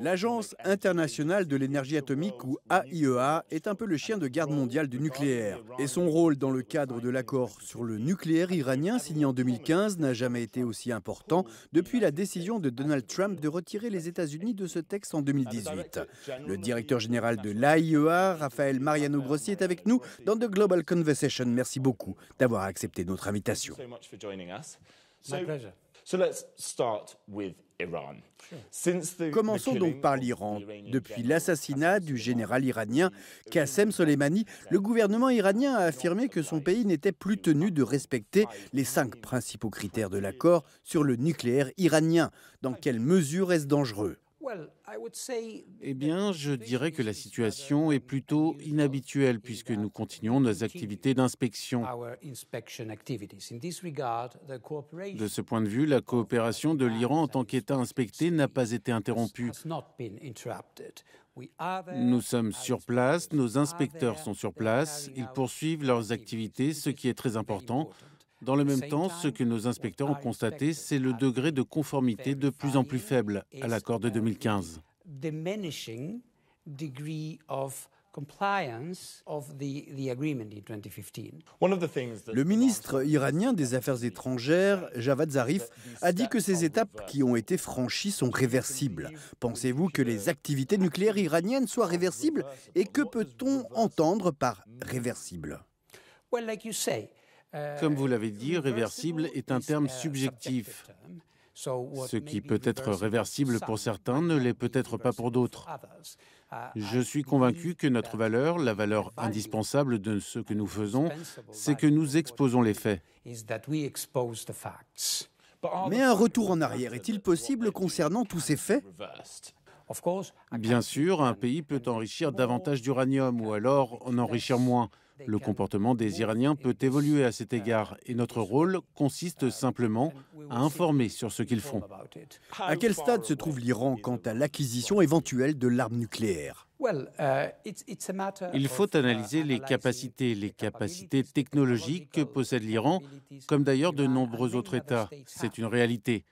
L'Agence internationale de l'énergie atomique, ou AIEA, est un peu le chien de garde mondial du nucléaire. Et son rôle dans le cadre de l'accord sur le nucléaire iranien signé en 2015 n'a jamais été aussi important depuis la décision de Donald Trump de retirer les États-Unis de ce texte en 2018. Le directeur général de l'AIEA, Rafael Mariano Grossi, est avec nous dans The Global Conversation. Merci beaucoup d'avoir accepté notre invitation. My pleasure. Commençons donc par l'Iran. Depuis l'assassinat du général iranien Qassem Soleimani, le gouvernement iranien a affirmé que son pays n'était plus tenu de respecter les 5 principaux critères de l'accord sur le nucléaire iranien. Dans quelle mesure est-ce dangereux ? Eh bien, je dirais que la situation est plutôt inhabituelle puisque nous continuons nos activités d'inspection. De ce point de vue, la coopération de l'Iran en tant qu'État inspecté n'a pas été interrompue. Nous sommes sur place, nos inspecteurs sont sur place, ils poursuivent leurs activités, ce qui est très important. Dans le même temps, ce que nos inspecteurs ont constaté, c'est le degré de conformité de plus en plus faible à l'accord de 2015. Le ministre iranien des Affaires étrangères, Javad Zarif, a dit que ces étapes qui ont été franchies sont réversibles. Pensez-vous que les activités nucléaires iraniennes soient réversibles? Et que peut-on entendre par réversible? Comme vous l'avez dit, réversible est un terme subjectif. Ce qui peut être réversible pour certains ne l'est peut-être pas pour d'autres. Je suis convaincu que notre valeur, la valeur indispensable de ce que nous faisons, c'est que nous exposons les faits. Mais un retour en arrière est-il possible concernant tous ces faits? Bien sûr, un pays peut enrichir davantage d'uranium ou alors en enrichir moins. Le comportement des Iraniens peut évoluer à cet égard et notre rôle consiste simplement à informer sur ce qu'ils font. À quel stade se trouve l'Iran quant à l'acquisition éventuelle de l'arme nucléaire? Il faut analyser les capacités technologiques que possède l'Iran, comme d'ailleurs de nombreux autres États. C'est une réalité.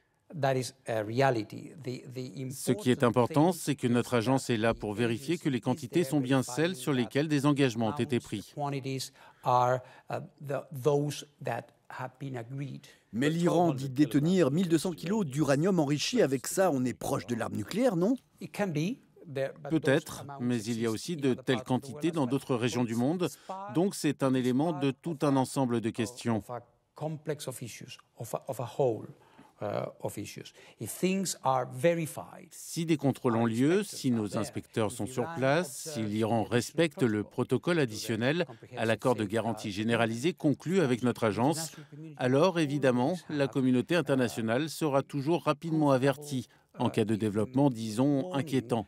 Ce qui est important, c'est que notre agence est là pour vérifier que les quantités sont bien celles sur lesquelles des engagements ont été pris. Mais l'Iran dit détenir 1200 kilos d'uranium enrichi. Avec ça, on est proche de l'arme nucléaire, non? Peut-être, mais il y a aussi de telles quantités dans d'autres régions du monde, donc c'est un élément de tout un ensemble de questions. Si des contrôles ont lieu, si nos inspecteurs sont sur place, si l'Iran respecte le protocole additionnel à l'accord de garantie généralisé conclu avec notre agence, alors évidemment, la communauté internationale sera toujours rapidement avertie en cas de développement, disons, inquiétant.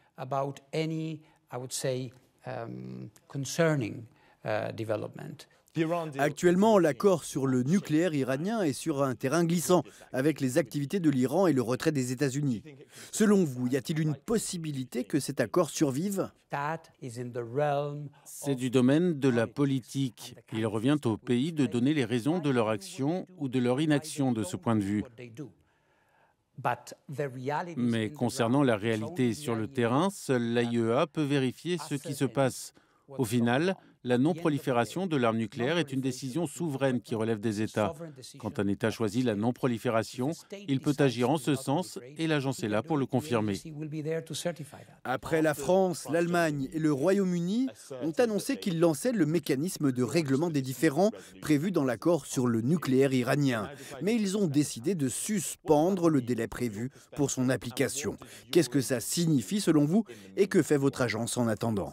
Actuellement, l'accord sur le nucléaire iranien est sur un terrain glissant, avec les activités de l'Iran et le retrait des États-Unis. Selon vous, y a-t-il une possibilité que cet accord survive? C'est du domaine de la politique. Il revient aux pays de donner les raisons de leur action ou de leur inaction de ce point de vue. Mais concernant la réalité sur le terrain, seule l'AIEA peut vérifier ce qui se passe. Au final, la non-prolifération de l'arme nucléaire est une décision souveraine qui relève des États. Quand un État choisit la non-prolifération, il peut agir en ce sens et l'agence est là pour le confirmer. Après la France, l'Allemagne et le Royaume-Uni ont annoncé qu'ils lançaient le mécanisme de règlement des différends prévu dans l'accord sur le nucléaire iranien. Mais ils ont décidé de suspendre le délai prévu pour son application. Qu'est-ce que ça signifie selon vous et que fait votre agence en attendant?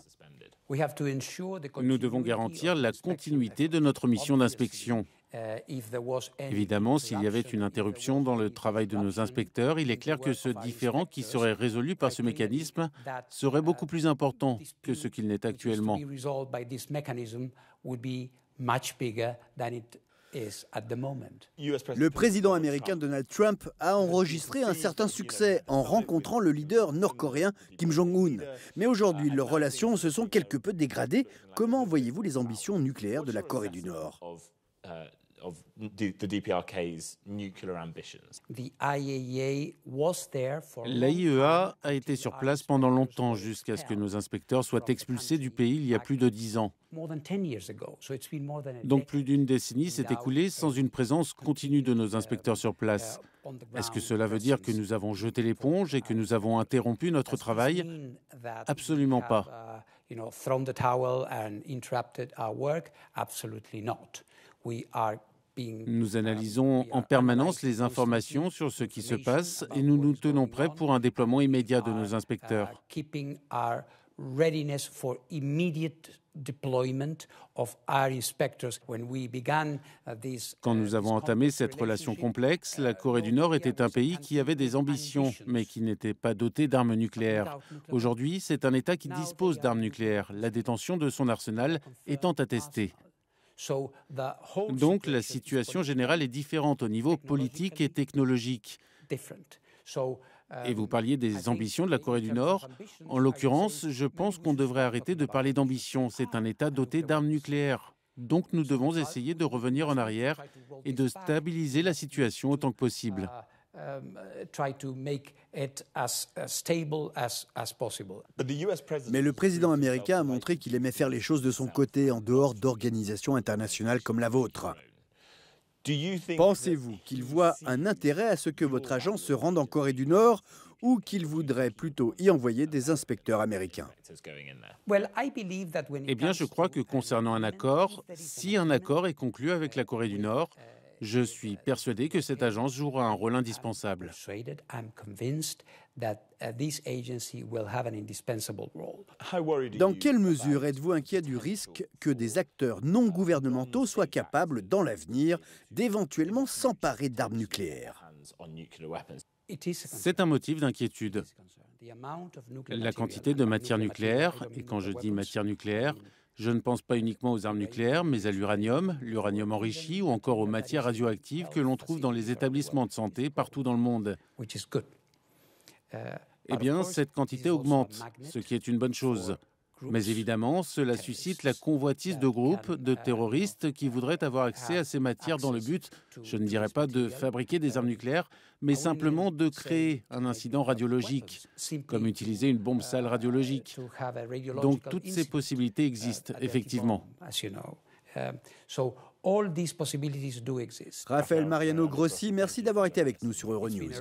Nous devons garantir la continuité de notre mission d'inspection. Évidemment, s'il y avait une interruption dans le travail de nos inspecteurs, il est clair que ce différend qui serait résolu par ce mécanisme serait beaucoup plus important que ce qu'il n'est actuellement. Le président américain Donald Trump a enregistré un certain succès en rencontrant le leader nord-coréen Kim Jong-un. Mais aujourd'hui, leurs relations se sont quelque peu dégradées. Comment voyez-vous les ambitions nucléaires de la Corée du Nord? L'AIEA a été sur place pendant longtemps jusqu'à ce que nos inspecteurs soient expulsés du pays il y a plus de 10 ans. Donc plus d'une décennie s'est écoulée sans une présence continue de nos inspecteurs sur place. Est-ce que cela veut dire que nous avons jeté l'éponge et que nous avons interrompu notre travail? Absolument pas. Nous analysons en permanence les informations sur ce qui se passe et nous nous tenons prêts pour un déploiement immédiat de nos inspecteurs. Quand nous avons entamé cette relation complexe, la Corée du Nord était un pays qui avait des ambitions, mais qui n'était pas doté d'armes nucléaires. Aujourd'hui, c'est un État qui dispose d'armes nucléaires, la détention de son arsenal étant attestée. Donc la situation générale est différente au niveau politique et technologique. Et vous parliez des ambitions de la Corée du Nord. En l'occurrence, je pense qu'on devrait arrêter de parler d'ambition. C'est un État doté d'armes nucléaires. Donc nous devons essayer de revenir en arrière et de stabiliser la situation autant que possible. Mais le président américain a montré qu'il aimait faire les choses de son côté, en dehors d'organisations internationales comme la vôtre. Pensez-vous qu'il voit un intérêt à ce que votre agent se rende en Corée du Nord ou qu'il voudrait plutôt y envoyer des inspecteurs américains? Eh bien, je crois que concernant un accord, si un accord est conclu avec la Corée du Nord, je suis persuadé que cette agence jouera un rôle indispensable. Dans quelle mesure êtes-vous inquiet du risque que des acteurs non gouvernementaux soient capables, dans l'avenir, d'éventuellement s'emparer d'armes nucléaires? C'est un motif d'inquiétude. La quantité de matière nucléaire, et quand je dis matière nucléaire, je ne pense pas uniquement aux armes nucléaires, mais à l'uranium enrichi ou encore aux matières radioactives que l'on trouve dans les établissements de santé partout dans le monde. Eh bien, cette quantité augmente, ce qui est une bonne chose. Mais évidemment, cela suscite la convoitise de groupes de terroristes qui voudraient avoir accès à ces matières dans le but, je ne dirais pas de fabriquer des armes nucléaires, mais simplement de créer un incident radiologique, comme utiliser une bombe sale radiologique. Donc toutes ces possibilités existent, effectivement. Raphaël Mariano Grossi, merci d'avoir été avec nous sur Euronews.